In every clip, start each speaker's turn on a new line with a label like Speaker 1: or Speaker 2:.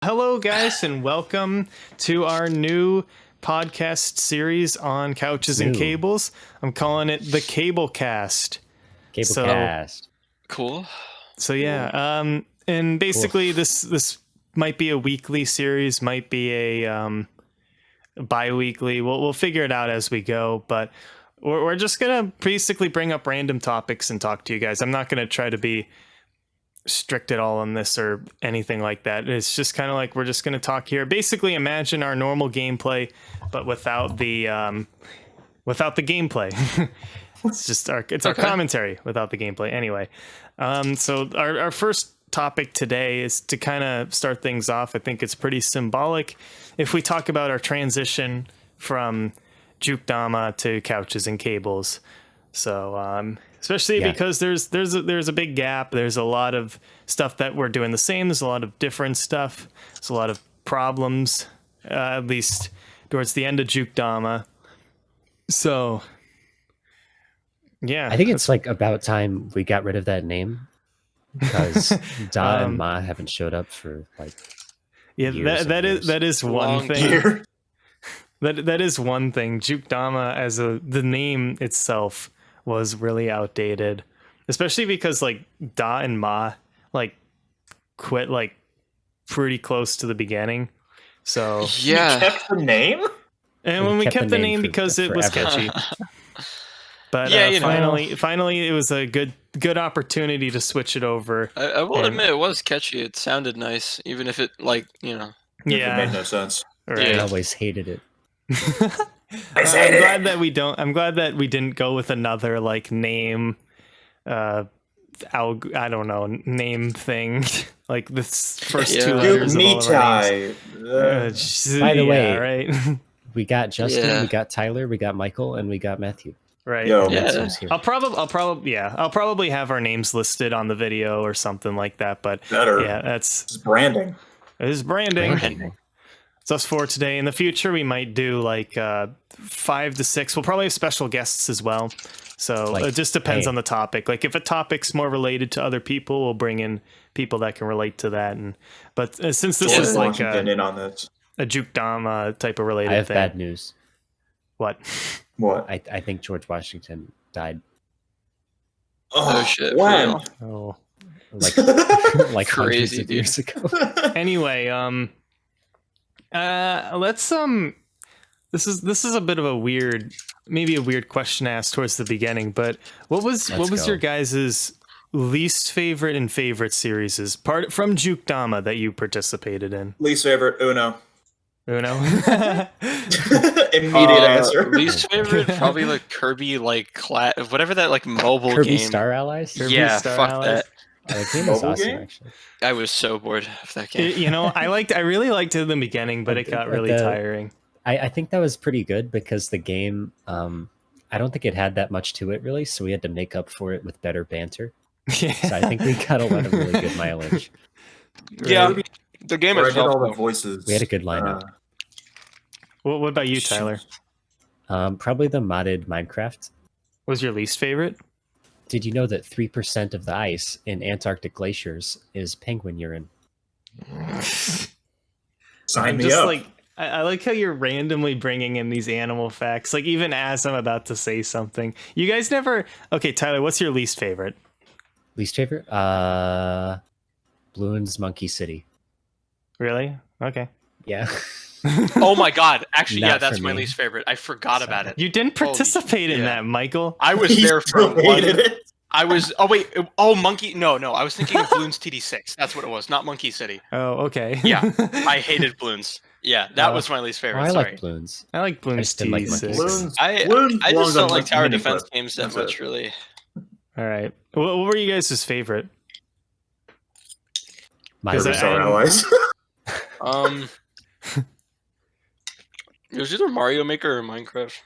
Speaker 1: Hello, guys, and welcome to our new podcast series on couches and cables. I'm calling it the CableCast.
Speaker 2: CableCast.
Speaker 3: Cool.
Speaker 1: So yeah, and basically this might be a weekly series, might be a bi-weekly. We'll figure it out as we go, but we're just gonna basically bring up random topics and talk to you guys. I'm not gonna try to be strict at all on this or anything like that. It's just kind of like we're just going to talk here. Basically, imagine our normal gameplay, but without the gameplay. It's just our commentary without the gameplay. Anyway, so our first topic today is to kind of start things off. I think it's pretty symbolic if we talk about our transition from Jukedama to couches and cables. So especially because there's a big gap. There's a lot of stuff that we're doing the same. There's a lot of different stuff. There's a lot of problems, at least towards the end of Jukedama. So yeah,
Speaker 2: I think it's like about time we got rid of that name because Da and Ma haven't showed up for like years
Speaker 1: that is one thing. That is one thing. Jukedama as the name itself was really outdated, especially because like Da and Ma like quit like pretty close to the beginning. So
Speaker 3: yeah,
Speaker 4: we kept the name,
Speaker 1: and when we kept the name because it was catchy. But finally, it was a good opportunity to switch it over.
Speaker 3: I will admit it was catchy. It sounded nice, even if it it
Speaker 4: made no sense.
Speaker 1: Right.
Speaker 2: I always hated it.
Speaker 4: I'm
Speaker 1: glad that we didn't go with another like name I don't know, name thing like the first two letters of all of our names.
Speaker 2: By the way,
Speaker 1: right.
Speaker 2: We got Justin, we got Tyler, we got Michael, and we got Matthew.
Speaker 1: Right.
Speaker 4: Yo,
Speaker 1: I'll probably have our names listed on the video or something like that, but that's
Speaker 4: branding.
Speaker 1: It is branding. It's us for today. In the future, we might do like 5 to 6. We'll probably have special guests as well. So it just depends on the topic. Like if a topic's more related to other people, we'll bring in people that can relate to that. But since this is like a Jukedama type of related thing.
Speaker 2: I have bad news.
Speaker 1: What?
Speaker 2: I think George Washington died.
Speaker 3: Oh shit!
Speaker 4: When?
Speaker 1: Oh,
Speaker 2: like
Speaker 3: crazy
Speaker 2: hundreds of years ago.
Speaker 1: Anyway, let's this is a bit of a weird question to ask towards the beginning, but what was your guys's least favorite and favorite series from Jukedama that you participated in?
Speaker 4: Least favorite, Uno.
Speaker 1: Immediate
Speaker 4: answer.
Speaker 3: Least favorite, probably like Kirby, like whatever that like mobile
Speaker 2: Kirby
Speaker 3: game.
Speaker 2: Star Allies.
Speaker 3: Fuck that.
Speaker 2: The game was awesome, actually.
Speaker 3: I was so bored of that game.
Speaker 1: I really liked it in the beginning, but it got really tiring.
Speaker 2: I think that was pretty good because the game, I don't think it had that much to it really, so we had to make up for it with better banter.
Speaker 1: Yeah.
Speaker 2: So I think we got a lot of really good mileage.
Speaker 3: Yeah, the game itself.
Speaker 4: All the voices.
Speaker 2: We had a good lineup.
Speaker 1: What about you, Tyler?
Speaker 2: Probably the modded Minecraft.
Speaker 1: What was your least favorite?
Speaker 2: Did you know that 3% of the ice in Antarctic glaciers is penguin urine?
Speaker 4: Sign me up.
Speaker 1: Like, I like how you're randomly bringing in these animal facts, like even as I'm about to say something. You guys never... Okay, Tyler, what's your least favorite?
Speaker 2: Least favorite? Bloons Monkey City.
Speaker 1: Really? Okay.
Speaker 2: Yeah.
Speaker 3: Oh my god! Actually,
Speaker 2: Not
Speaker 3: that's
Speaker 2: for
Speaker 3: my
Speaker 2: me.
Speaker 3: least favorite. I forgot about it.
Speaker 1: You didn't participate in that, Michael.
Speaker 3: I was there for one.
Speaker 4: It.
Speaker 3: I was. Oh wait. Oh, Monkey. No. I was thinking of Bloons TD6. That's what it was. Not Monkey City.
Speaker 1: Oh, okay.
Speaker 3: Yeah, I hated Bloons. Yeah, that was my least favorite.
Speaker 2: I
Speaker 3: Sorry.
Speaker 2: like Bloons.
Speaker 1: I like Bloons
Speaker 4: Bloons-
Speaker 3: I
Speaker 4: Bloons
Speaker 3: just don't
Speaker 4: on
Speaker 3: like tower
Speaker 4: mini
Speaker 3: defense
Speaker 4: clip.
Speaker 3: games that
Speaker 4: That's
Speaker 3: much,
Speaker 4: it.
Speaker 3: really.
Speaker 1: All right. What were you guys' favorite?
Speaker 4: Kirby Star Allies.
Speaker 3: It was either Mario Maker or Minecraft.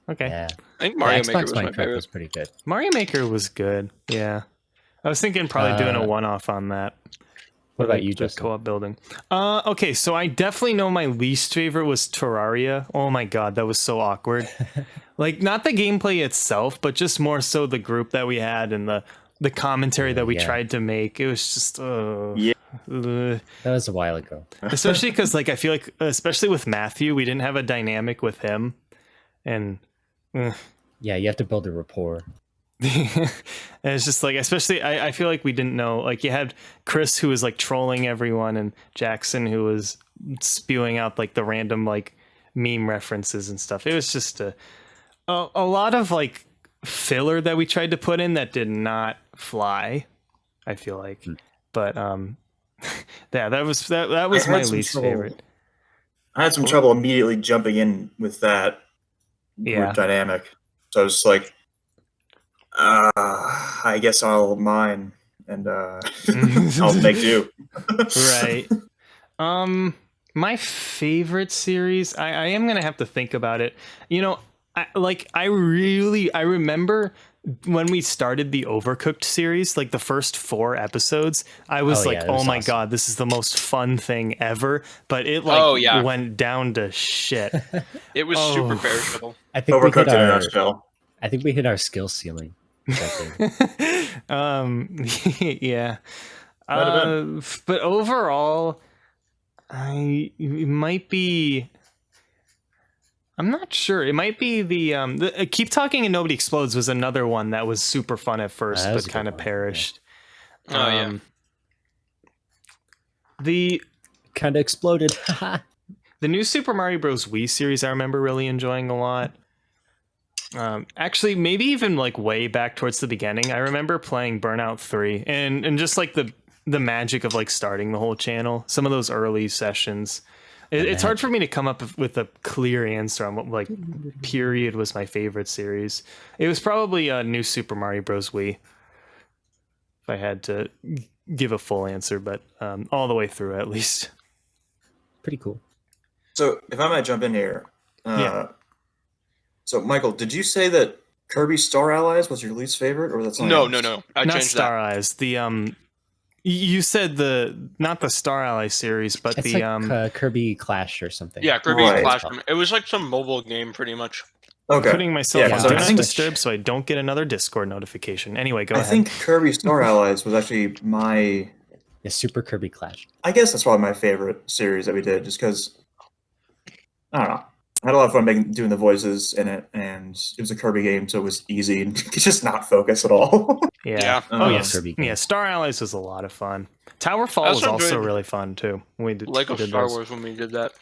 Speaker 1: Okay.
Speaker 2: Yeah.
Speaker 3: I think Mario
Speaker 2: Xbox
Speaker 3: Maker was my
Speaker 2: Minecraft
Speaker 3: favorite.
Speaker 2: was pretty good.
Speaker 1: Mario Maker was good. Yeah. I was thinking probably doing a one-off on that.
Speaker 2: What about you,
Speaker 1: The
Speaker 2: Justin?
Speaker 1: co-op building. Okay, so I definitely know my least favorite was Terraria. Oh my god, that was so awkward. Like, not the gameplay itself, but just more so the group that we had and the commentary that we tried to make. It was just,
Speaker 4: Yeah.
Speaker 1: Ugh.
Speaker 2: That was a while ago.
Speaker 1: Especially because, like, I feel like, especially with Matthew, we didn't have a dynamic with him, and
Speaker 2: Yeah, you have to build a rapport.
Speaker 1: and it's just like, especially, I feel like we didn't know. Like, you had Chris who was like trolling everyone, and Jackson who was spewing out like the random like meme references and stuff. It was just a lot of like filler that we tried to put in that did not fly, I feel like. But yeah, that was my least favorite.
Speaker 4: I had some trouble immediately jumping in with that group dynamic. So I was like, I guess I'll mine and I'll make do.
Speaker 1: Right. My favorite series, I am gonna have to think about it. You know, I remember when we started the Overcooked series, like the first 4 episodes, I was like, oh my God, this is the most fun thing ever. But it went down to shit.
Speaker 3: It was super perishable.
Speaker 2: I think
Speaker 4: Overcooked in a nutshell.
Speaker 2: I think we hit our skill ceiling.
Speaker 1: Yeah. But overall, it might be. I'm not sure. It might be the Keep Talking and Nobody Explodes was another one that was super fun at first, but kind of perished.
Speaker 3: Yeah.
Speaker 1: The
Speaker 2: kind of exploded.
Speaker 1: The new Super Mario Bros. Wii series I remember really enjoying a lot. Actually, maybe even like way back towards the beginning, I remember playing Burnout 3 and just like the magic of like starting the whole channel. Some of those early sessions. It's hard for me to come up with a clear answer on what like period was my favorite series. It was probably New Super Mario Bros. Wii, if I had to give a full answer, but all the way through at least.
Speaker 2: Pretty cool.
Speaker 4: So if I might jump in here.
Speaker 1: Yeah.
Speaker 4: So Michael, did you say that Kirby Star Allies was your least favorite, or that's
Speaker 3: No. I
Speaker 1: Not
Speaker 3: changed
Speaker 1: Star
Speaker 3: that.
Speaker 1: Eyes. The you said not the Star Ally series, but
Speaker 2: It's
Speaker 1: the
Speaker 2: like Kirby Clash or something.
Speaker 3: Yeah, Kirby
Speaker 4: Right.
Speaker 3: Clash. It was like some mobile game, pretty much.
Speaker 4: Okay.
Speaker 1: putting myself
Speaker 4: Yeah,
Speaker 1: on
Speaker 4: so
Speaker 1: Do
Speaker 4: I
Speaker 1: Not
Speaker 4: think-
Speaker 1: Disturb so I don't get another Discord notification. Anyway, go
Speaker 4: I
Speaker 1: ahead.
Speaker 4: think Kirby Star Allies was actually my.
Speaker 2: Yeah, Super Kirby Clash.
Speaker 4: I guess that's probably my favorite series that we did, just because. I don't know. I had a lot of fun doing the voices in it, and it was a Kirby game, so it was easy and just not focus at all.
Speaker 1: Yeah.
Speaker 3: Yeah.
Speaker 1: Oh yes.
Speaker 2: Kirby game.
Speaker 1: Yeah. Star Allies was a lot of fun. Tower Fall
Speaker 3: I
Speaker 1: was
Speaker 3: also
Speaker 1: also
Speaker 3: enjoyed
Speaker 1: really fun too. We did
Speaker 3: Lego
Speaker 1: did
Speaker 3: Star
Speaker 1: those.
Speaker 3: Wars when we did that.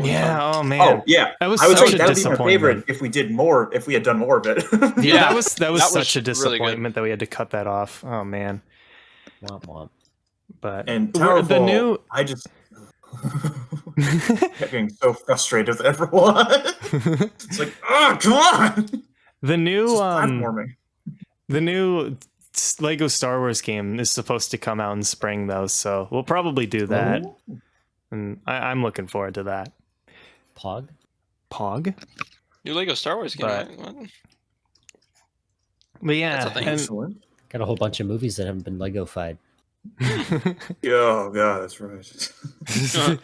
Speaker 1: Yeah. Oh man.
Speaker 4: Oh yeah,
Speaker 1: That was
Speaker 4: I would
Speaker 1: such
Speaker 4: say
Speaker 1: a
Speaker 4: that would be my
Speaker 1: disappointment.
Speaker 4: favorite if we did more. If we had done more of it.
Speaker 1: Yeah. That was
Speaker 3: that was
Speaker 1: such a
Speaker 3: really good.
Speaker 1: disappointment that we had to cut that off. Oh man.
Speaker 2: Womp womp.
Speaker 1: But
Speaker 4: And Tower
Speaker 1: the
Speaker 4: Fall,
Speaker 1: new.
Speaker 4: I just kept getting so frustrated with everyone. It's like, oh, come on!
Speaker 1: The new
Speaker 4: It's just platforming.
Speaker 1: the new Lego Star Wars game is supposed to come out in spring though, so we'll probably do that.
Speaker 4: Oh.
Speaker 1: And I'm looking forward to that.
Speaker 2: Pog?
Speaker 1: Pog?
Speaker 3: New Lego Star Wars game.
Speaker 1: But-
Speaker 3: right? What?
Speaker 1: But yeah,
Speaker 3: That's a thing.
Speaker 1: and
Speaker 4: Excellent.
Speaker 2: Got a whole bunch of movies that haven't been Lego-fied.
Speaker 4: Oh god, that's right.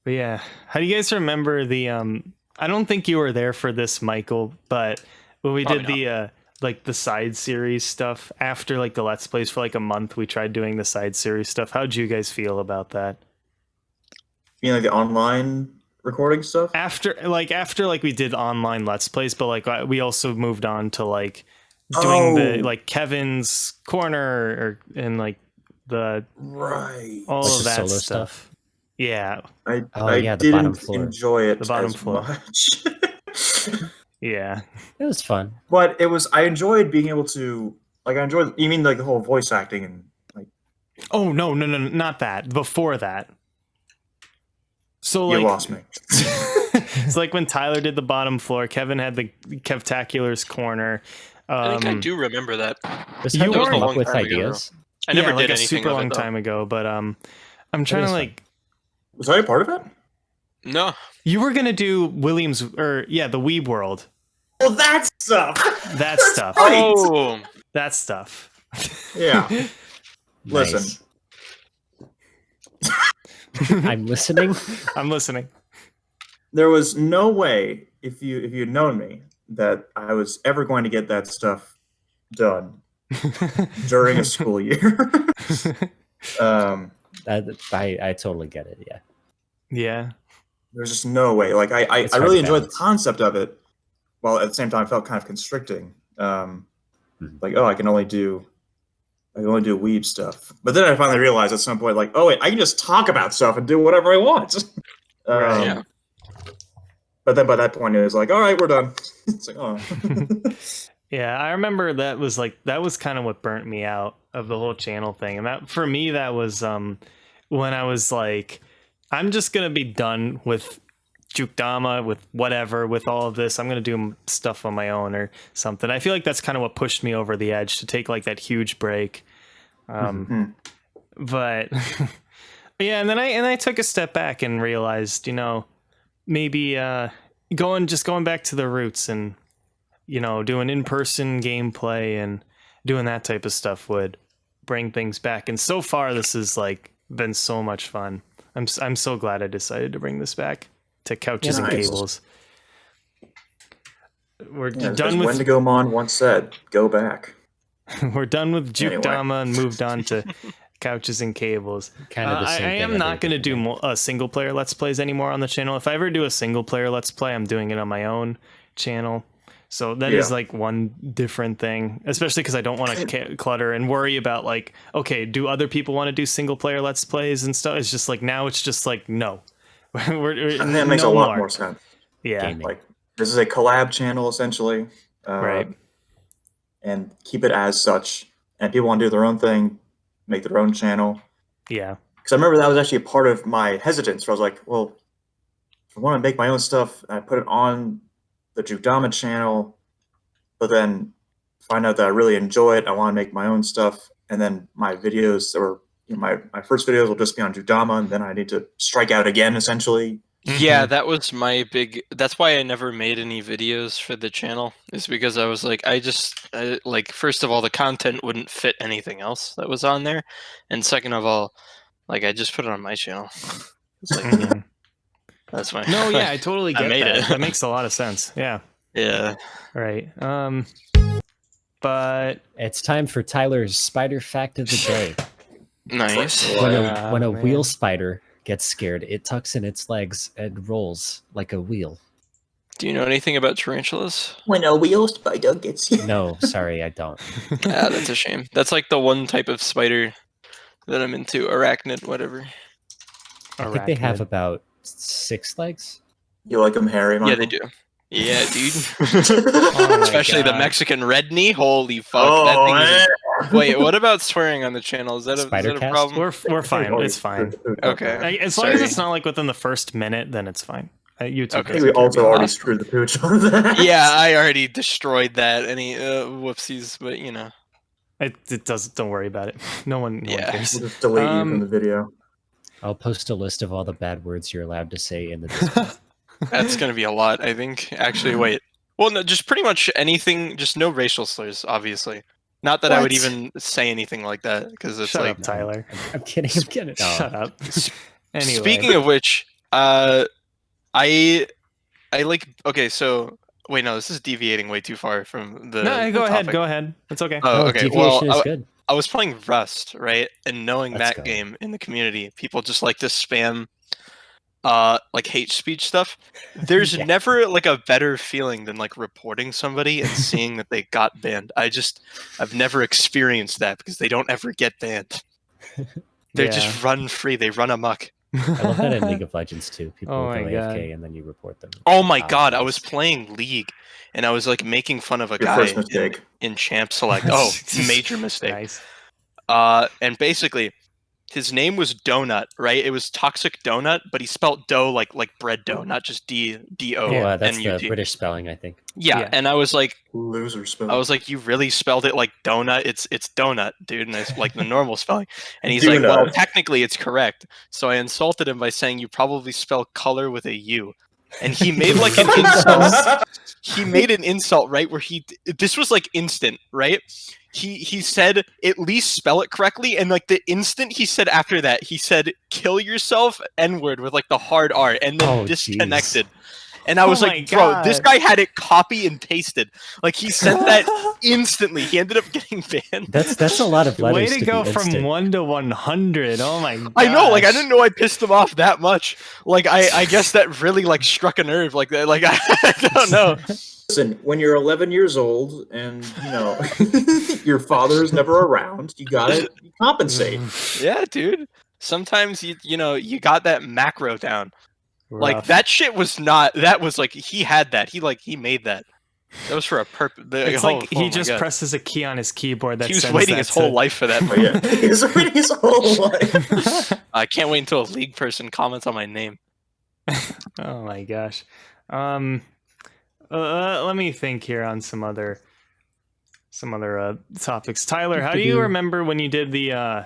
Speaker 1: but yeah, how do you guys remember the I don't think you were there for this, Michael, but when we did
Speaker 3: Probably
Speaker 1: the like the side series stuff after like the Let's Plays for like a month, we tried doing the side series stuff. How'd you guys feel about that?
Speaker 4: You know, like the online recording stuff.
Speaker 1: After we did online Let's Plays, but like we also moved on to like doing the like Kevin's corner and like the
Speaker 4: Right.
Speaker 1: all
Speaker 2: Like
Speaker 1: of
Speaker 2: the
Speaker 1: that
Speaker 2: solo
Speaker 1: stuff. Yeah,
Speaker 4: I
Speaker 2: yeah, the bottom
Speaker 4: didn't
Speaker 2: floor.
Speaker 4: enjoy it
Speaker 1: The bottom
Speaker 4: as
Speaker 1: floor.
Speaker 4: much.
Speaker 1: yeah.
Speaker 2: It was fun.
Speaker 4: But I enjoyed being able to you mean like the whole voice acting and like
Speaker 1: Oh no, not that. Before that. So
Speaker 4: you
Speaker 1: like
Speaker 4: lost me.
Speaker 1: it's like when Tyler did the bottom floor, Kevin had the Kevtacular's corner.
Speaker 3: I think I do remember that.
Speaker 2: Was
Speaker 1: You
Speaker 2: hard to
Speaker 1: were-
Speaker 2: come
Speaker 3: a
Speaker 2: up
Speaker 3: long
Speaker 2: with
Speaker 3: time ago.
Speaker 2: ideas.
Speaker 3: I never
Speaker 1: like
Speaker 3: did
Speaker 1: a
Speaker 3: anything
Speaker 1: super
Speaker 3: of
Speaker 1: long
Speaker 3: it, though.
Speaker 1: time ago, but I'm trying
Speaker 2: is
Speaker 1: to
Speaker 2: fun.
Speaker 1: like
Speaker 4: Was I a part of it?
Speaker 3: No.
Speaker 1: you were gonna do Williams or the Weeb World.
Speaker 4: Well, that stuff.
Speaker 1: That stuff.
Speaker 4: right.
Speaker 3: Oh.
Speaker 1: That stuff.
Speaker 4: Yeah.
Speaker 2: Nice.
Speaker 4: Listen.
Speaker 2: I'm listening.
Speaker 1: I'm listening.
Speaker 4: There was no way if you had known me that I was ever going to get that stuff done during a school year.
Speaker 2: That I totally get it. Yeah.
Speaker 1: Yeah.
Speaker 4: There's just no way. Like I
Speaker 2: It's hard
Speaker 4: really
Speaker 2: to
Speaker 4: enjoyed the
Speaker 2: balance.
Speaker 4: concept of it, while at the same time felt kind of constricting.
Speaker 2: Mhm.
Speaker 4: Like, oh, I can only do weeb stuff. But then I finally realized at some point, like, oh wait, I can just talk about stuff and do whatever I want.
Speaker 1: Right.
Speaker 3: Yeah.
Speaker 4: But then by that point, it was like, all right, we're done. It's like, oh.
Speaker 1: Yeah, I remember that was kind of what burnt me out of the whole channel thing. And that for me, that was when I was like, I'm just gonna be done with Jukedama, with whatever, with all of this. I'm gonna do stuff on my own or something. I feel like that's kind of what pushed me over the edge to take like that huge break. But yeah, and then I took a step back and realized, maybe going back to the roots and doing in-person gameplay and doing that type of stuff would bring things back. And so far, this has like been so much fun. I'm so glad I decided to bring this back to Couches and
Speaker 4: Nice.
Speaker 1: Cables. We're
Speaker 4: Yeah,
Speaker 1: done
Speaker 4: as
Speaker 1: with
Speaker 4: Wendigo Mon once said, go back.
Speaker 1: we're done with Jukedama
Speaker 4: Anyway.
Speaker 1: and moved on to Couches and Cables.
Speaker 2: Kind of the same
Speaker 1: I
Speaker 2: thing.
Speaker 1: am not going to do single player Let's Plays anymore on the channel. If I ever do a single player Let's Play, I'm doing it on my own channel. So that is like one different thing, especially because I don't want to clutter and worry about like, okay, do other people want to do single player Let's Plays and stuff? It's just like, now it's just like, no.
Speaker 4: I think that makes a lot more sense.
Speaker 1: Yeah.
Speaker 2: Gaming.
Speaker 4: Like, this is a collab channel, essentially.
Speaker 1: Right.
Speaker 4: And keep it as such. And if people want to do their own thing, make their own channel.
Speaker 1: Yeah.
Speaker 4: Because I remember that was actually a part of my hesitance, where I was like, well, if I want to make my own stuff, I put it on the Jukedama channel, but then find out that I really enjoy it, I want to make my own stuff, and then my videos, or my first videos will just be on Jukedama, and then I need to strike out again, essentially.
Speaker 3: Yeah, that was my big. That's why I never made any videos for the channel. Is because I was like, like, first of all, the content wouldn't fit anything else that was on there, and second of all, like, I just put it on my channel. It's like, that's why.
Speaker 1: No, yeah, I totally get
Speaker 3: made
Speaker 1: that.
Speaker 3: it.
Speaker 1: That makes a lot of sense. Yeah.
Speaker 3: Yeah.
Speaker 1: Right. But
Speaker 2: It's time for Tyler's spider fact of the day.
Speaker 3: Nice.
Speaker 2: When a
Speaker 1: man.
Speaker 2: wheel spider gets scared, it tucks in its legs and rolls like a wheel.
Speaker 3: Do you know anything about tarantulas?
Speaker 4: When a wheel spider gets you.
Speaker 2: No, sorry, I don't.
Speaker 3: Yeah, that's a shame. That's like the one type of spider that I'm into. Arachnid, whatever.
Speaker 2: I think they have
Speaker 1: Arachnid.
Speaker 2: about 6 legs.
Speaker 4: You like them hairy, Michael?
Speaker 3: Yeah, they do. Yeah, dude.
Speaker 1: Oh my
Speaker 3: Especially the
Speaker 1: God.
Speaker 3: Mexican red knee. Holy fuck!
Speaker 4: Oh,
Speaker 3: that thing is
Speaker 4: man.
Speaker 3: Wait, what about swearing on the channel? Is that a
Speaker 2: Spider-Cast?
Speaker 3: problem?
Speaker 1: We're fine. It's fine.
Speaker 3: Okay.
Speaker 1: As long as
Speaker 3: Sorry.
Speaker 1: it's not like within the first minute, then it's fine. YouTube.
Speaker 3: Okay.
Speaker 4: I think we also already screwed the pooch on that.
Speaker 3: Yeah, I already destroyed that. Any whoopsies, but you know.
Speaker 1: It does. Don't worry about it. No one
Speaker 3: Yeah.
Speaker 1: cares.
Speaker 4: We'll just delete you from the video.
Speaker 2: I'll post a list of all the bad words you're allowed to say in the Discord.
Speaker 3: That's gonna be a lot, I think. Actually, wait. Well, no, just pretty much anything. Just no racial slurs, obviously. Not that I would
Speaker 4: What?
Speaker 3: even say anything like that, because it's
Speaker 1: Shut
Speaker 3: like.
Speaker 1: up, Tyler.
Speaker 2: I'm kidding. I'm kidding. No.
Speaker 1: Shut up. Anyway.
Speaker 3: Speaking of which, I like. Okay, so wait, no, this is deviating way too far from the.
Speaker 1: No,
Speaker 3: the
Speaker 1: go ahead.
Speaker 3: topic.
Speaker 1: Go ahead. It's okay.
Speaker 3: Oh, okay. Well,
Speaker 2: Deviation is good.
Speaker 3: I was playing Rust, right? And knowing
Speaker 2: Let's
Speaker 3: that
Speaker 2: go.
Speaker 3: game in the community, people just like to spam like hate speech stuff. There's
Speaker 2: Yeah.
Speaker 3: never like a better feeling than like reporting somebody and seeing that they got banned. I've never experienced that because they don't ever get banned. They
Speaker 1: Yeah.
Speaker 3: just run free. They run amok.
Speaker 2: I love that in League of Legends too. People
Speaker 1: Oh
Speaker 2: will go
Speaker 1: my
Speaker 2: AFK
Speaker 1: God.
Speaker 2: and then you report them.
Speaker 3: Oh my
Speaker 2: Oh,
Speaker 3: god, I
Speaker 2: nice.
Speaker 3: was playing League and I was like making fun of a
Speaker 4: Your
Speaker 3: guy
Speaker 4: first mistake.
Speaker 3: in Champ Select. Oh, major mistake.
Speaker 1: Nice.
Speaker 3: And basically, his name was Donut, right? It was Toxic Donut, but he spelled dough like bread dough, not just D-O-N-U-T.
Speaker 2: Oh, that's the British spelling, I think.
Speaker 3: Yeah, and I was like,
Speaker 4: Loser spell.
Speaker 3: you really spelled it like donut? It's donut, dude, and it's like the normal spelling. And he's like, well,
Speaker 4: Donut.
Speaker 3: technically it's correct. So I insulted him by saying you probably spell color with a U. And he made like an insult. He made an insult, right? Where this was like instant, right? He said at least spell it correctly, and like the instant he said after that, he said kill yourself N-word with like the hard R, and then
Speaker 2: Oh,
Speaker 3: disconnected. And I was
Speaker 1: Oh
Speaker 3: like,
Speaker 1: my
Speaker 3: bro, this
Speaker 1: God.
Speaker 3: guy had it copy and pasted. Like he sent that instantly. He ended up getting banned.
Speaker 2: That's a lot of
Speaker 1: Way
Speaker 2: letters
Speaker 1: to
Speaker 2: to
Speaker 1: go
Speaker 2: be
Speaker 1: from
Speaker 2: instant.
Speaker 1: 1 to 100. Oh my god.
Speaker 3: I know, like I didn't know I pissed him off that much. Like I guess that really like struck a nerve. Like that. Like I don't know.
Speaker 4: Listen, when you're 11 years old and your father's never around, you gotta compensate.
Speaker 3: Yeah, dude. Sometimes you got that macro down. Like
Speaker 1: Rough.
Speaker 3: that shit was not. That was like he had that. He made that. That was for a purpose.
Speaker 1: It's like he just presses a key on his keyboard that
Speaker 3: He was
Speaker 1: sends
Speaker 3: waiting
Speaker 1: that
Speaker 3: his whole
Speaker 1: to-
Speaker 3: life for that.
Speaker 4: Oh, yeah, he was waiting his whole life.
Speaker 3: I can't wait until a league person comments on my name.
Speaker 1: Oh my gosh. Let me think here on some other topics. Tyler, how do you remember when you did the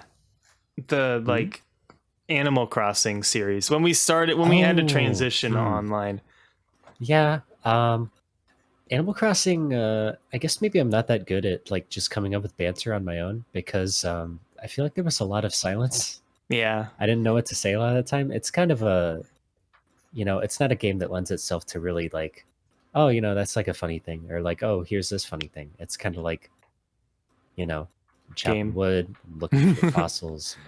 Speaker 1: like Animal Crossing series when we had to transition online?
Speaker 2: Yeah. Animal Crossing, I guess maybe I'm not that good at like just coming up with banter on my own because I feel like there was a lot of silence.
Speaker 1: Yeah.
Speaker 2: I didn't know what to say a lot of the time. It's kind of a, it's not a game that lends itself to really like, oh, that's like a funny thing, or like, oh, here's this funny thing. It's kind of like, chopping
Speaker 1: Game.
Speaker 2: wood, looking for fossils.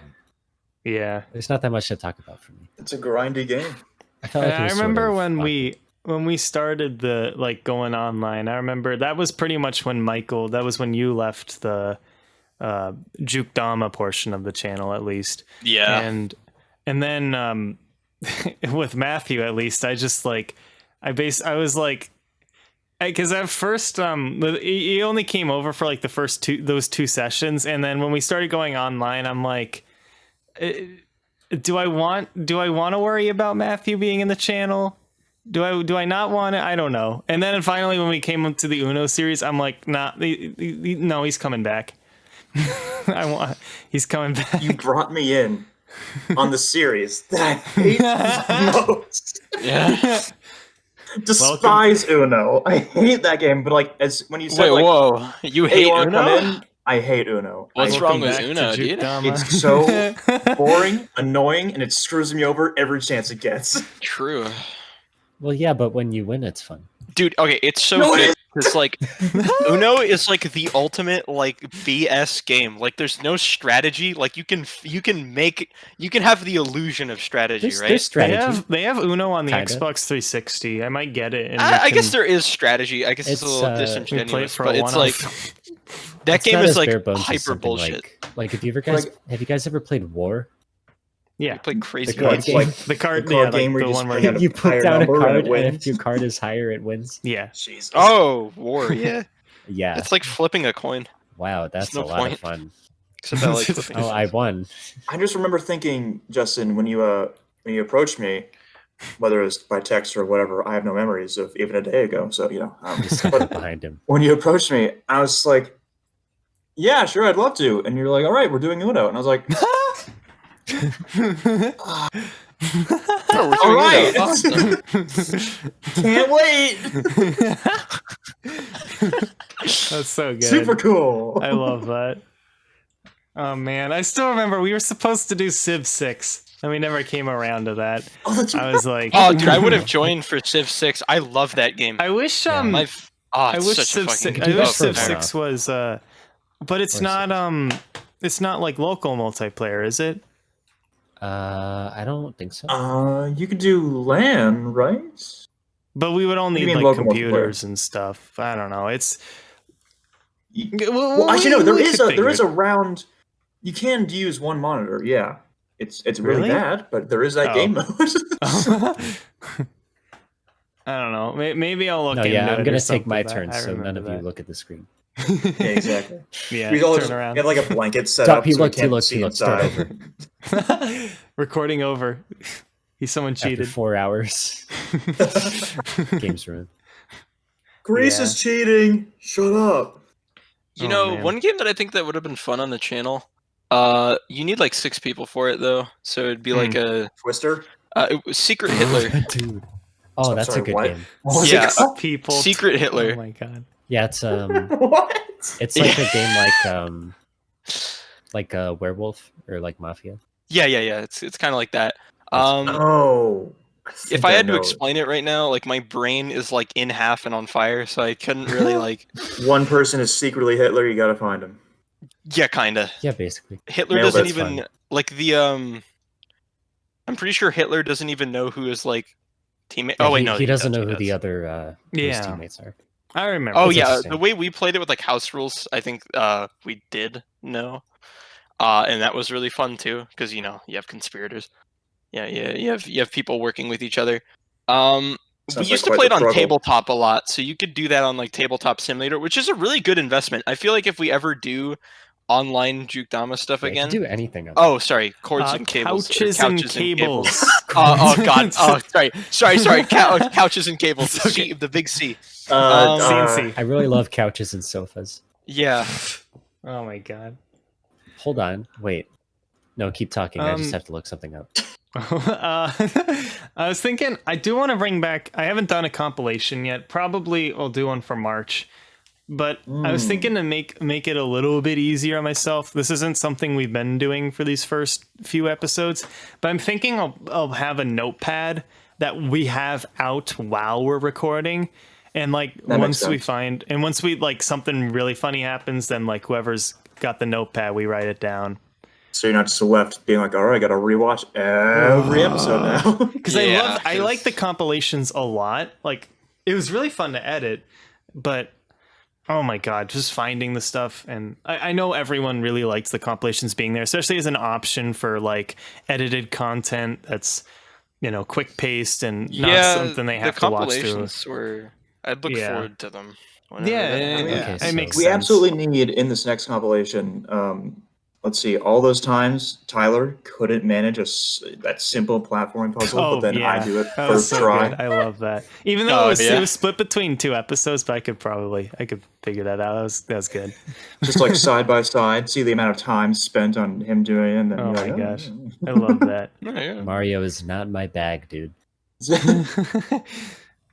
Speaker 1: Yeah.
Speaker 2: There's not that much to talk about for me.
Speaker 4: It's a grindy game.
Speaker 2: I felt like it
Speaker 1: I
Speaker 2: was
Speaker 1: remember
Speaker 2: sort of
Speaker 1: when we started the like going online. I remember that was pretty much when that was when you left the Jukedama portion of the channel, at least.
Speaker 3: Yeah.
Speaker 1: And then with Matthew, at least, I just like I was like, because at first he only came over for like those two sessions, and then when we started going online, I'm like, do I want to worry about Matthew being in the channel? Do I not want it? I don't know. And then finally, when we came up to the Uno series, I'm like, nah, no, he's coming back. He's coming back.
Speaker 4: You brought me in on the series that I hate the most.
Speaker 3: Yeah.
Speaker 4: Despise Uno. I hate that game, but like when you said
Speaker 3: Wait,
Speaker 4: like,
Speaker 3: whoa! You
Speaker 4: hey,
Speaker 3: hate
Speaker 4: you wanna come
Speaker 3: Uno?
Speaker 4: in? I hate Uno.
Speaker 3: What's
Speaker 4: I-
Speaker 3: wrong with
Speaker 1: back to
Speaker 3: Uno, dude?
Speaker 1: Jukedama.
Speaker 4: It's so boring, annoying, and it screws me over every chance it gets.
Speaker 3: True,
Speaker 2: well, yeah, but when you win, it's fun.
Speaker 3: dude. Okay, it's so
Speaker 4: No, it
Speaker 3: good. It's like Uno is like the ultimate like BS game. Like, there's no strategy. Like, you can have the illusion of strategy,
Speaker 2: There's
Speaker 3: right?
Speaker 2: strategy.
Speaker 1: They have Uno on the
Speaker 2: Kinda.
Speaker 1: Xbox 360. I might get it. And
Speaker 3: I guess there is strategy. I guess it's a
Speaker 2: It's,
Speaker 3: little
Speaker 2: we
Speaker 1: play it
Speaker 3: disingenuous,
Speaker 1: for
Speaker 3: but
Speaker 1: a
Speaker 3: it's
Speaker 1: one-off.
Speaker 3: like that
Speaker 2: It's
Speaker 3: game
Speaker 2: not
Speaker 3: is
Speaker 2: as
Speaker 3: like
Speaker 2: bare bones as
Speaker 3: hyper
Speaker 2: something
Speaker 3: bullshit.
Speaker 2: Like have you guys ever played War?
Speaker 1: Yeah,
Speaker 3: You play crazy
Speaker 2: The card
Speaker 3: games.
Speaker 2: game.
Speaker 4: Like
Speaker 1: the card,
Speaker 4: the card
Speaker 1: yeah,
Speaker 4: game
Speaker 1: like
Speaker 4: where
Speaker 1: the
Speaker 4: you
Speaker 1: one
Speaker 4: just
Speaker 1: where
Speaker 4: bring out
Speaker 2: You put
Speaker 4: higher
Speaker 2: down a
Speaker 4: number and
Speaker 2: card,
Speaker 4: it
Speaker 2: and
Speaker 4: wins.
Speaker 2: if your card is higher, it wins.
Speaker 1: yeah.
Speaker 4: Jesus.
Speaker 3: Oh, War, yeah.
Speaker 2: Yeah.
Speaker 3: It's like flipping a coin,
Speaker 2: Wow, that's
Speaker 3: no
Speaker 2: a lot
Speaker 3: point.
Speaker 2: of fun.
Speaker 3: except I like flipping.
Speaker 2: Oh, I won.
Speaker 4: I just remember thinking, Justin, when you approached me, whether it was by text or whatever, I have no memories of even a day ago. So
Speaker 2: Just stuck behind him.
Speaker 4: when you approached me, I was like, "Yeah, sure, I'd love to." And you're like, "All right, we're doing Uno," and I was like,
Speaker 3: Oh, we're
Speaker 4: "All
Speaker 3: doing
Speaker 4: right,
Speaker 3: Uno. Awesome.
Speaker 4: can't wait,
Speaker 1: That's so good.
Speaker 4: super cool."
Speaker 1: I love that. Oh man, I still remember we were supposed to do Civ 6, and we never came around to that.
Speaker 4: Oh, that's
Speaker 1: I was like,
Speaker 3: Oh, dude, I would have joined for Civ 6. I love that game.
Speaker 1: I wish
Speaker 2: Yeah.
Speaker 1: I
Speaker 3: It's
Speaker 1: wish
Speaker 3: such
Speaker 1: Civ
Speaker 3: a
Speaker 1: 6.
Speaker 3: fucking
Speaker 1: I
Speaker 2: do
Speaker 1: wish
Speaker 2: that
Speaker 1: Civ
Speaker 2: for a
Speaker 1: 6 was but it's
Speaker 2: Or
Speaker 1: not it's not like local multiplayer, is it?
Speaker 2: I don't think so.
Speaker 4: You could do LAN, right?
Speaker 1: But we would all
Speaker 4: What do you
Speaker 1: need
Speaker 4: mean
Speaker 1: like
Speaker 4: local
Speaker 1: computers and stuff. I don't know. It's
Speaker 4: Well, actually, no. There
Speaker 1: we
Speaker 4: is
Speaker 1: could
Speaker 4: a there
Speaker 1: figure
Speaker 4: is a round. You can use one monitor. Yeah, it's really
Speaker 1: Really?
Speaker 4: bad, but there is that
Speaker 1: Oh.
Speaker 4: game mode.
Speaker 1: I don't know. Maybe I'll look
Speaker 2: No,
Speaker 1: into
Speaker 2: yeah,
Speaker 1: it
Speaker 2: I'm
Speaker 1: or
Speaker 2: gonna take
Speaker 1: something,
Speaker 2: my
Speaker 1: but
Speaker 2: turn,
Speaker 1: I
Speaker 2: so none
Speaker 1: remember
Speaker 2: of you
Speaker 1: that.
Speaker 2: look at the screen.
Speaker 4: Yeah, exactly.
Speaker 1: Yeah,
Speaker 4: We all
Speaker 1: turn
Speaker 4: just
Speaker 1: around.
Speaker 4: have like a blanket set
Speaker 2: Stop,
Speaker 4: up.
Speaker 2: he
Speaker 4: so we
Speaker 2: looked, he
Speaker 4: can't
Speaker 2: looked,
Speaker 4: see
Speaker 2: he looked. Start
Speaker 4: inside.
Speaker 2: over.
Speaker 1: Recording over. Someone
Speaker 2: After
Speaker 1: cheated.
Speaker 2: 4 hours, game's ruined.
Speaker 4: Grease
Speaker 1: Yeah.
Speaker 4: is cheating. Shut up.
Speaker 3: You
Speaker 1: Oh,
Speaker 3: know,
Speaker 1: man.
Speaker 3: one game that I think that would have been fun on the channel. You need like 6 people for it though, so it'd be like a
Speaker 4: Twister.
Speaker 3: it was Secret Hitler.
Speaker 2: Dude. Oh,
Speaker 4: I'm
Speaker 2: that's
Speaker 4: sorry,
Speaker 2: a good
Speaker 4: what?
Speaker 2: game.
Speaker 4: What was
Speaker 3: Yeah.
Speaker 4: it called?
Speaker 1: People.
Speaker 3: Secret
Speaker 1: Oh
Speaker 3: Hitler.
Speaker 1: my god.
Speaker 2: Yeah, it's
Speaker 4: What?
Speaker 2: it's like a game like a werewolf or like Mafia.
Speaker 3: Yeah. It's kind of like that.
Speaker 4: Oh,
Speaker 3: if I had to explain it right now, like my brain is like in half and on fire, so I couldn't really like.
Speaker 4: One person is secretly Hitler. You got to find him.
Speaker 3: Yeah, kinda.
Speaker 2: Yeah, basically.
Speaker 3: Hitler
Speaker 4: Nailed
Speaker 3: doesn't
Speaker 4: it.
Speaker 3: even
Speaker 2: Fun.
Speaker 3: like the I'm pretty sure Hitler doesn't even know who his like teammate.
Speaker 2: Yeah,
Speaker 3: Oh wait, no,
Speaker 2: he doesn't
Speaker 3: does,
Speaker 2: know
Speaker 3: he
Speaker 2: who the
Speaker 3: does.
Speaker 2: other his
Speaker 1: Yeah.
Speaker 2: teammates are.
Speaker 1: I remember.
Speaker 3: Oh
Speaker 2: That's
Speaker 3: yeah,
Speaker 2: interesting.
Speaker 3: the way we played it with like house rules, I think we did know, and that was really fun too because you have conspirators. Yeah, you have people working with each other. We
Speaker 4: Sounds
Speaker 3: used
Speaker 4: like
Speaker 3: to
Speaker 4: quite
Speaker 3: play it
Speaker 4: the
Speaker 3: on
Speaker 4: struggle.
Speaker 3: tabletop a lot, so you could do that on like Tabletop Simulator, which is a really good investment. I feel like if we ever do online Jukedama stuff
Speaker 2: Yeah, you
Speaker 3: again.
Speaker 2: can do anything. On
Speaker 3: Oh, sorry, cords and cables. or
Speaker 1: Couches and cables.
Speaker 3: Oh god. Oh, sorry. Couches and cables.
Speaker 1: It's okay.
Speaker 3: C, the big C.
Speaker 1: CNC.
Speaker 2: I really love couches and sofas.
Speaker 3: Yeah.
Speaker 1: Oh my god.
Speaker 2: Hold on, wait. No, keep talking. I just
Speaker 1: Um,
Speaker 2: have to look something up.
Speaker 1: I was thinking I do want to bring back. I haven't done a compilation yet. Probably I'll do one for March. But I was thinking to make it a little bit easier on myself. This isn't something we've been doing for these first few episodes, but I'm thinking I'll have a notepad that we have out while we're recording. And like
Speaker 4: That makes
Speaker 1: once we
Speaker 4: sense.
Speaker 1: find, and once we like something really funny happens, then like whoever's got the notepad, we write it down.
Speaker 4: So you're not just left being like, all right, I got to rewatch every episode now.
Speaker 1: Because
Speaker 3: Yeah,
Speaker 1: I
Speaker 3: 'cause-
Speaker 1: like the compilations a lot. Like it was really fun to edit, but oh my god, just finding the stuff. And I know everyone really likes the compilations being there, especially as an option for like edited content that's quick paced and not something they have
Speaker 3: the
Speaker 1: to watch through.
Speaker 3: compilations were. I'd look
Speaker 1: Yeah.
Speaker 3: forward to them. whenever
Speaker 1: Yeah,
Speaker 3: they happen.
Speaker 1: yeah,
Speaker 2: Okay,
Speaker 1: it
Speaker 2: so-
Speaker 1: makes
Speaker 4: We
Speaker 1: sense.
Speaker 4: absolutely need in this next compilation. Let's see, all those times Tyler couldn't manage that simple platforming puzzle, but then I do it
Speaker 1: That was
Speaker 4: first
Speaker 1: so
Speaker 4: try.
Speaker 1: good. I love that. Even though
Speaker 3: Oh,
Speaker 1: it
Speaker 3: yeah.
Speaker 1: was split between 2 episodes, but I could figure that out. That was good.
Speaker 4: Just like side by side, see the amount of time spent on him doing it. And then
Speaker 1: Oh
Speaker 4: you're
Speaker 1: my
Speaker 4: like,
Speaker 1: gosh. I love that.
Speaker 3: Yeah.
Speaker 2: Mario is not my bag, dude.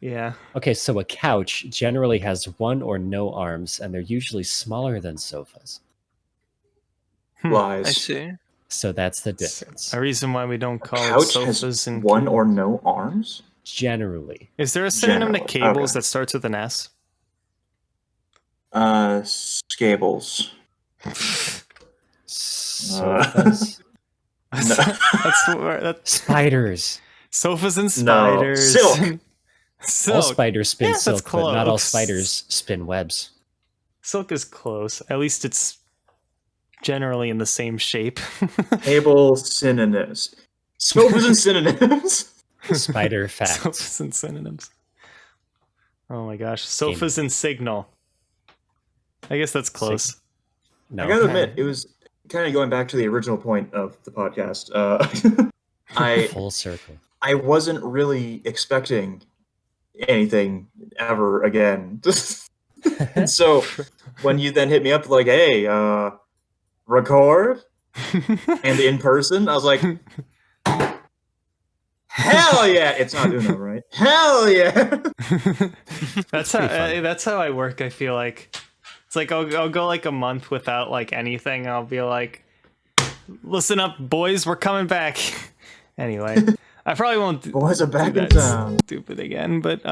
Speaker 1: Yeah.
Speaker 2: Okay, so a couch generally has one or no arms, and they're usually smaller than sofas.
Speaker 3: I
Speaker 4: Lies.
Speaker 3: see.
Speaker 2: So that's the difference.
Speaker 1: A reason why we don't call it
Speaker 4: Couch
Speaker 1: sofas
Speaker 4: has
Speaker 1: and
Speaker 4: one or no arms?
Speaker 2: Generally.
Speaker 1: Is there a synonym to
Speaker 4: Generally,
Speaker 1: cables
Speaker 4: okay.
Speaker 1: that starts with an S?
Speaker 4: Scables.
Speaker 2: Sofas.
Speaker 1: That's
Speaker 2: Spiders.
Speaker 1: sofas and
Speaker 4: No.
Speaker 1: spiders.
Speaker 4: Silk.
Speaker 1: Silk.
Speaker 2: All spiders spin
Speaker 1: Yeah, that's
Speaker 2: silk, but not all
Speaker 1: close.
Speaker 2: spiders spin webs.
Speaker 1: Silk is close. At least it's generally in the same shape.
Speaker 4: Cable synonyms. Sofas and synonyms.
Speaker 2: Spider facts.
Speaker 1: Sofas and synonyms. Oh my gosh. Sofas and signal. I guess that's close.
Speaker 2: No.
Speaker 4: I gotta admit, it was kind of going back to the original point of the podcast. I
Speaker 2: Full circle.
Speaker 4: I wasn't really expecting anything ever again. And so when you then hit me up like, hey, record and in person, I was like, hell yeah! It's not doing that right. Hell yeah!
Speaker 1: that's how I work. I feel like it's like I'll go like a month without like anything. I'll be like, listen up, boys, we're coming back. Anyway, I probably won't do
Speaker 4: Boys are back in
Speaker 1: that
Speaker 4: town.
Speaker 1: stupid again, but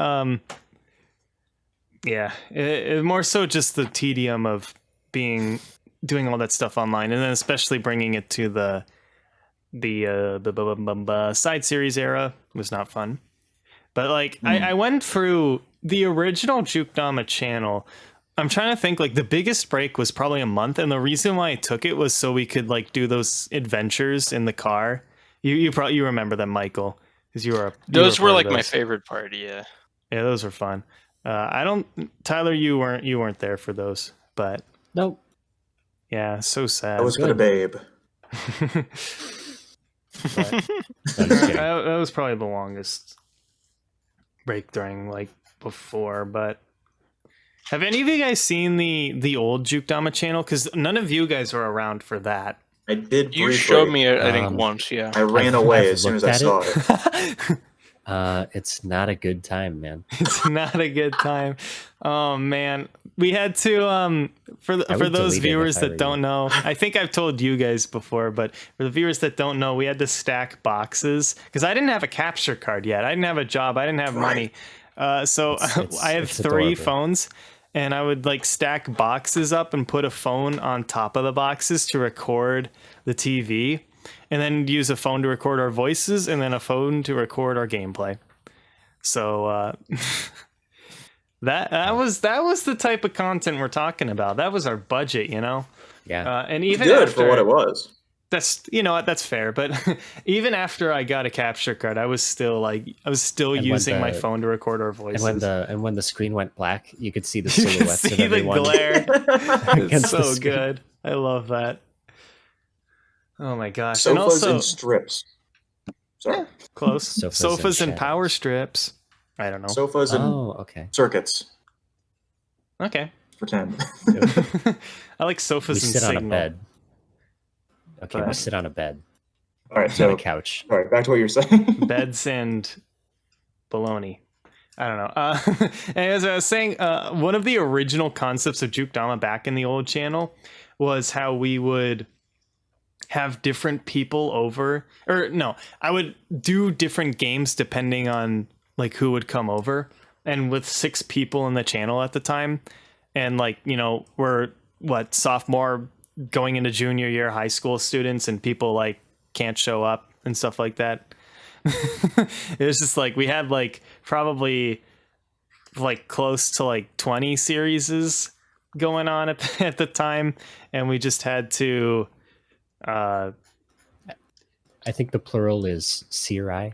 Speaker 1: yeah, it more so just the tedium of doing all that stuff online, and then especially bringing it to the side series era was not fun. But like I went through the original Jukedama channel. I'm trying to think, like the biggest break was probably a month, and the reason why I took it was so we could like do those adventures in the car. You remember them, Michael, because
Speaker 3: Those were
Speaker 1: part of
Speaker 3: like my
Speaker 1: those.
Speaker 3: favorite part. Yeah.
Speaker 1: Yeah, those were fun. I don't, Tyler, you weren't there for those, but
Speaker 2: Nope.
Speaker 1: yeah, so sad.
Speaker 4: I was for the babe.
Speaker 1: But
Speaker 2: I'm just kidding.
Speaker 1: that was probably the longest break during like before. But have any of you guys seen the old Jukedama channel? Because none of you guys were around for that.
Speaker 4: I did
Speaker 3: You
Speaker 4: briefly.
Speaker 3: showed me it, I think,
Speaker 2: Um,
Speaker 3: once. Yeah.
Speaker 4: I ran
Speaker 2: I've
Speaker 4: away as soon as I
Speaker 2: looked
Speaker 4: saw
Speaker 2: at
Speaker 4: it.
Speaker 2: It's not a good time, man.
Speaker 1: It's not a good time. Oh man, we had to for
Speaker 2: would
Speaker 1: those
Speaker 2: delete it
Speaker 1: viewers
Speaker 2: if I
Speaker 1: that
Speaker 2: were
Speaker 1: don't
Speaker 2: you.
Speaker 1: know, I think I've told you guys before, but for the viewers that don't know, we had to stack boxes because I didn't have a capture card yet. I didn't have a job. I didn't have money. So I had
Speaker 2: it's
Speaker 1: 3
Speaker 2: adorable.
Speaker 1: phones, and I would like stack boxes up and put a phone on top of the boxes to record the TV, and then use a phone to record our voices, and then a phone to record our gameplay. So that was the type of content we're talking about. That was our budget, you know.
Speaker 2: Yeah.
Speaker 1: And even
Speaker 4: Good
Speaker 1: after,
Speaker 4: for what it was.
Speaker 1: that's, you know what, that's fair. But even after I got a capture card, I was still
Speaker 2: And
Speaker 1: using
Speaker 2: when
Speaker 1: my
Speaker 2: the-
Speaker 1: phone to record our voices.
Speaker 2: And when the screen went black, you could see the
Speaker 1: you can
Speaker 2: silhouettes
Speaker 1: see
Speaker 2: of
Speaker 1: the
Speaker 2: everyone.
Speaker 1: glare. It's
Speaker 2: against the
Speaker 1: so
Speaker 2: screen.
Speaker 1: good. I love that. Oh my gosh. And
Speaker 4: Sofas
Speaker 1: also
Speaker 4: and strips. Sorry.
Speaker 1: close.
Speaker 2: Sofas
Speaker 1: Sofas
Speaker 2: and
Speaker 1: and power
Speaker 2: shadows.
Speaker 1: strips. I don't know.
Speaker 4: Sofas and
Speaker 2: Oh, okay.
Speaker 4: circuits.
Speaker 1: Okay.
Speaker 4: Pretend.
Speaker 1: I like
Speaker 2: We
Speaker 1: sofas and
Speaker 2: sit on
Speaker 1: signal.
Speaker 2: a bed. Okay, we
Speaker 1: But-
Speaker 2: sit on a bed.
Speaker 4: All right,
Speaker 2: On
Speaker 4: so
Speaker 2: a couch.
Speaker 4: all right, back to what you're saying.
Speaker 1: Beds and baloney. I don't know. And as I was saying, one of the original concepts of Jukedama back in the old channel was how we would have different people over, or no, I would do different games depending on like who would come over. And with 6 people in the channel at the time, and like, you know, we're sophomore going into junior year high school students, and people like can't show up and stuff like that. It was just like we had like probably like close to like 20 series going on at the time, and we just had to
Speaker 2: I think the plural is Serai.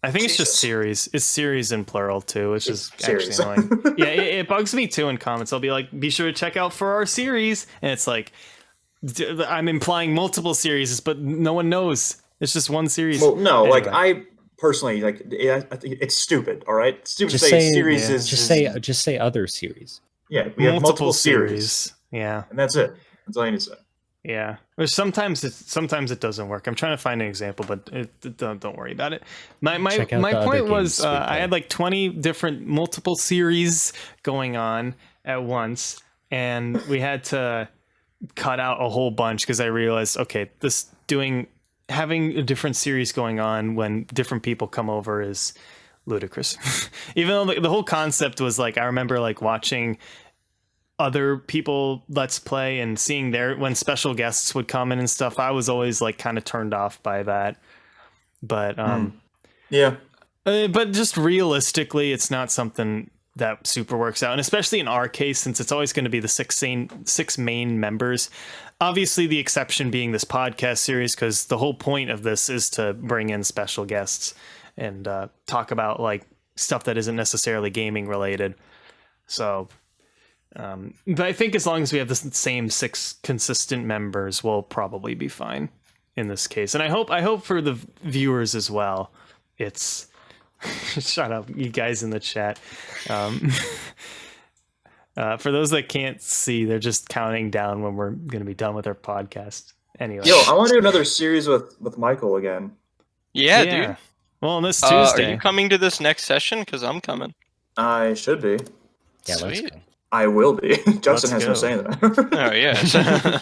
Speaker 1: I think it's just
Speaker 4: Jesus.
Speaker 1: series. It's series in plural too, which is
Speaker 4: It's series.
Speaker 1: actually annoying. Yeah, it bugs me too in comments. I'll be like, be sure to check out for our series, and it's like I'm implying multiple series, but no one knows. It's just one series.
Speaker 4: Well, no, like
Speaker 1: Anyway.
Speaker 4: I personally like. I think it's stupid. All right, it's stupid
Speaker 2: Just
Speaker 4: to say
Speaker 2: say
Speaker 4: series
Speaker 1: yeah.
Speaker 4: is
Speaker 2: Just say other series.
Speaker 4: yeah. We have multiple series,
Speaker 1: Yeah,
Speaker 4: and that's it. That's all you need to say.
Speaker 1: yeah. Which sometimes it doesn't work. I'm trying to find an example, but don't worry about it. My
Speaker 2: Check out the other
Speaker 1: point
Speaker 2: games
Speaker 1: was
Speaker 2: we
Speaker 1: I
Speaker 2: play.
Speaker 1: had like 20 different multiple series going on at once, and we had to cut out a whole bunch because I realized, okay, having a different series going on when different people come over is ludicrous. Even though the whole concept was like, I remember like watching other people let's play and seeing when special guests would come in and stuff. I was always like kind of turned off by that, but
Speaker 4: Yeah,
Speaker 1: but just realistically, it's not something that super works out, and especially in our case, since it's always going to be the 6 main members. Obviously, the exception being this podcast series, because the whole point of this is to bring in special guests and talk about like stuff that isn't necessarily gaming related. So, but I think as long as we have the same 6 consistent members, we'll probably be fine in this case. And I hope for the viewers as well. It's shut up, you guys in the chat. For those that can't see, they're just counting down when we're going to be done with our podcast. Anyway,
Speaker 4: yo, I want to do another series with Michael again.
Speaker 3: Yeah, dude.
Speaker 1: Well, on this
Speaker 3: Are
Speaker 1: Tuesday,
Speaker 3: you coming to this next session? Because I'm coming.
Speaker 4: I should be.
Speaker 2: Yeah, let's
Speaker 3: Sweet.
Speaker 2: go.
Speaker 4: I will be. Justin has
Speaker 1: go.
Speaker 4: no say in that.
Speaker 3: Oh yeah.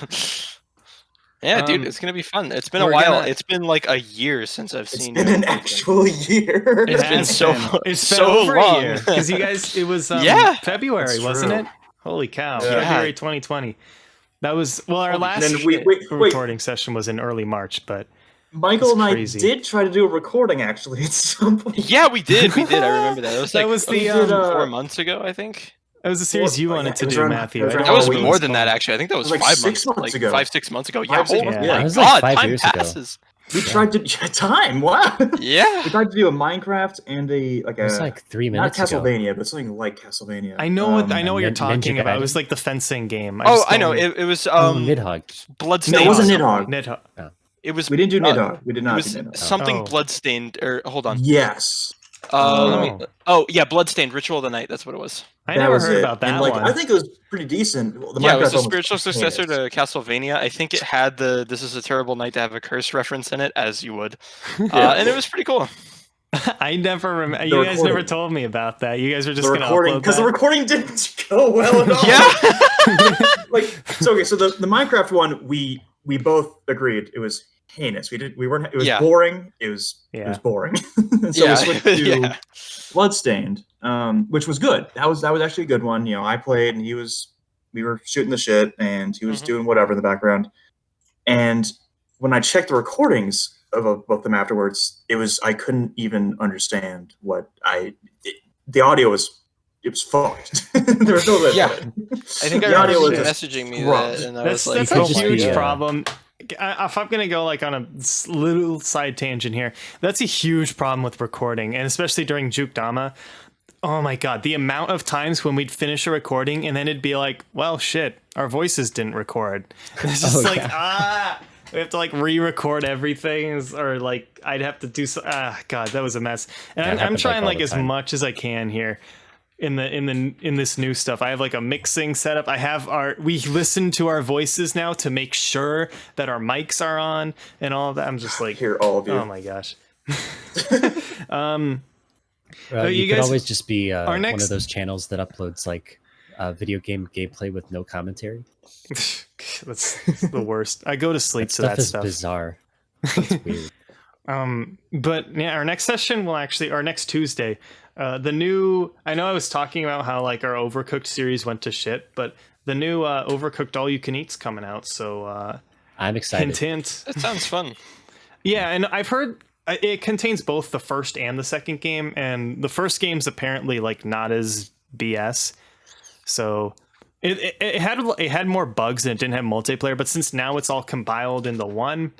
Speaker 3: Yeah, dude,
Speaker 1: Um,
Speaker 3: it's gonna be fun. It's been a
Speaker 1: we're
Speaker 3: while.
Speaker 1: gonna-
Speaker 3: It's been like a year since I've
Speaker 4: It's
Speaker 3: seen.
Speaker 4: been
Speaker 3: you
Speaker 4: an
Speaker 3: in person.
Speaker 4: actual year.
Speaker 1: it
Speaker 3: It's been
Speaker 1: has
Speaker 3: so-
Speaker 1: been. It's been
Speaker 3: so
Speaker 1: over
Speaker 3: long.
Speaker 1: a year because you guys. It was
Speaker 3: Yeah,
Speaker 1: February,
Speaker 4: that's
Speaker 1: wasn't
Speaker 4: true.
Speaker 1: it? Holy cow!
Speaker 4: Yeah.
Speaker 1: February 2020. That was our
Speaker 3: Holy
Speaker 1: last
Speaker 4: then wait.
Speaker 1: recording session was in early March, but
Speaker 4: Michael and I
Speaker 1: crazy.
Speaker 4: did try to do a recording actually at some point.
Speaker 3: Yeah, we did. We did. I remember that. It was
Speaker 1: that
Speaker 3: like
Speaker 1: was
Speaker 4: we
Speaker 1: the
Speaker 4: did,
Speaker 3: 4 months ago, I think.
Speaker 1: that was the series you
Speaker 4: Well,
Speaker 1: wanted
Speaker 4: yeah,
Speaker 1: to
Speaker 4: it was
Speaker 1: do,
Speaker 4: around-
Speaker 1: Matthew.
Speaker 4: it was
Speaker 1: I
Speaker 4: around
Speaker 1: don't
Speaker 3: That was
Speaker 1: know.
Speaker 4: Halloween.
Speaker 3: more than that, actually. I think that was,
Speaker 4: It was like
Speaker 3: 5
Speaker 4: 6
Speaker 3: months,
Speaker 4: months
Speaker 3: like
Speaker 4: ago.
Speaker 3: 5-6 months ago. Yeah.
Speaker 4: 5, 6
Speaker 3: Oh
Speaker 4: months,
Speaker 3: my
Speaker 4: yeah.
Speaker 2: It was like
Speaker 3: god,
Speaker 2: 5
Speaker 3: time
Speaker 2: years ago.
Speaker 3: passes.
Speaker 4: We tried to time. Wow.
Speaker 3: Yeah.
Speaker 4: We tried to do a Minecraft and a
Speaker 2: It was like 3
Speaker 4: not
Speaker 2: minutes ago.
Speaker 4: Castlevania, but something like Castlevania.
Speaker 1: I know what I know what you're
Speaker 2: Ninja
Speaker 1: talking about. It
Speaker 2: Gaiden?
Speaker 1: was like the fencing game.
Speaker 3: Oh,
Speaker 1: just
Speaker 3: I know.
Speaker 1: don't-
Speaker 3: It was
Speaker 2: Oh, Nidhogg.
Speaker 3: Bloodstained.
Speaker 4: No, it wasn't
Speaker 3: something.
Speaker 4: Nidhogg.
Speaker 3: It was.
Speaker 4: We didn't do
Speaker 3: uh,
Speaker 4: Nidhogg. We did
Speaker 3: It
Speaker 4: not
Speaker 3: was
Speaker 4: do Nidhogg.
Speaker 3: something
Speaker 1: Oh.
Speaker 3: bloodstained. Or hold on.
Speaker 4: Yes.
Speaker 3: Let me.
Speaker 1: Oh.
Speaker 3: Oh yeah, bloodstained. Ritual of the Night. That's what it was.
Speaker 1: I
Speaker 4: That
Speaker 1: never
Speaker 4: was
Speaker 1: heard
Speaker 4: it.
Speaker 1: about that
Speaker 4: and, like,
Speaker 1: one.
Speaker 4: I think it was pretty decent. Well, the
Speaker 3: Yeah, it was
Speaker 4: Minecraft
Speaker 3: the
Speaker 4: one
Speaker 3: spiritual successor
Speaker 4: heinous.
Speaker 3: to Castlevania. I think it had the "This is a terrible night to have a curse" reference in it, as you would,
Speaker 4: Yeah.
Speaker 3: and it was pretty cool.
Speaker 1: I never remember.
Speaker 4: The
Speaker 1: You guys never
Speaker 4: recording.
Speaker 1: told me about that. You guys were just
Speaker 4: The
Speaker 1: going to
Speaker 4: recording,
Speaker 1: upload
Speaker 4: because the
Speaker 1: that.
Speaker 4: recording didn't go well at all.
Speaker 3: Yeah.
Speaker 4: Like, so okay, so the Minecraft one, we both agreed it was heinous. We weren't. It was
Speaker 3: Yeah.
Speaker 4: boring. It was boring. And so we switched to
Speaker 3: Yeah.
Speaker 4: Bloodstained, which was good. That was actually a good one. You know, I played and we were shooting the shit and he was
Speaker 3: Mhm.
Speaker 4: doing whatever in the background. And when I checked the recordings of both them afterwards, I couldn't even understand the audio was fucked. There was no way.
Speaker 3: Yeah. I think I
Speaker 4: The audio
Speaker 3: remember
Speaker 4: was
Speaker 3: you
Speaker 4: just
Speaker 3: messaging me
Speaker 4: corrupt.
Speaker 3: that, and I
Speaker 1: That's
Speaker 3: was like,
Speaker 1: a
Speaker 2: could just
Speaker 1: huge
Speaker 2: be,
Speaker 1: problem. If I'm going to go like on a little side tangent here, that's a huge problem with recording, and especially during Jukedama. Oh my god, the amount of times when we'd finish a recording and then it'd be like, well, shit, our voices didn't record. It's just we have to like re-record everything, or like I'd have to do god, that was a mess. And
Speaker 2: Yeah, it
Speaker 1: I'm
Speaker 2: happens,
Speaker 1: trying
Speaker 2: all
Speaker 1: like
Speaker 2: the
Speaker 1: as
Speaker 2: time.
Speaker 1: much as I can here in this new stuff. I have like a mixing setup. We listen to our voices now to make sure that our mics are on and all of that. I'm just like,
Speaker 4: Hear all of you.
Speaker 1: oh my gosh.
Speaker 2: You
Speaker 1: you
Speaker 2: could
Speaker 1: guys-
Speaker 2: always just be one
Speaker 1: next-
Speaker 2: of those channels that uploads like video game gameplay with no commentary.
Speaker 1: That's the worst. I go to sleep to
Speaker 2: Stuff
Speaker 1: that
Speaker 2: is
Speaker 1: stuff.
Speaker 2: bizarre. It's weird.
Speaker 1: But yeah, our next session will actually, our next Tuesday, I know I was talking about how like our Overcooked series went to shit, but the new Overcooked All You Can Eat's coming out. So
Speaker 2: I'm excited.
Speaker 1: hint, hint.
Speaker 3: that sounds fun.
Speaker 1: Yeah, and I've heard it contains both the first and the second game, and the first game's apparently like not as BS. So it had more bugs and it didn't have multiplayer, but since now it's all compiled into one,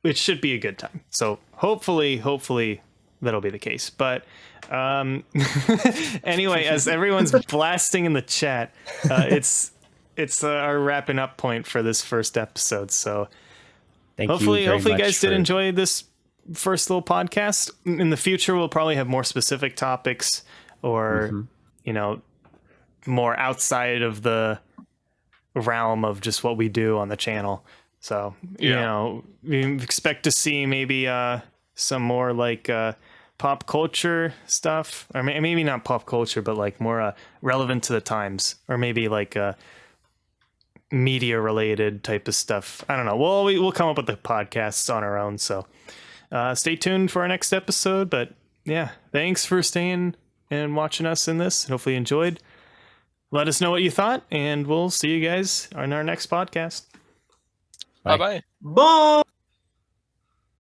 Speaker 1: it should be a good time. So hopefully that'll be the case. But anyway, as everyone's blasting in the chat, it's our wrapping up point for this first episode. So hopefully you guys did enjoy this first little podcast. In the future, we'll probably have more specific topics, or more outside of the realm of just what we do on the channel. So we expect to see maybe some more like pop culture stuff, or maybe not pop culture, but like more relevant to the times, or maybe like media related type of stuff. I don't know. We'll come up with the podcasts on our own. So stay tuned for our next episode. But yeah, thanks for staying and watching us in this. Hopefully you enjoyed. Let us know what you thought, and we'll see you guys on our next podcast.
Speaker 3: Bye bye.
Speaker 4: Bye.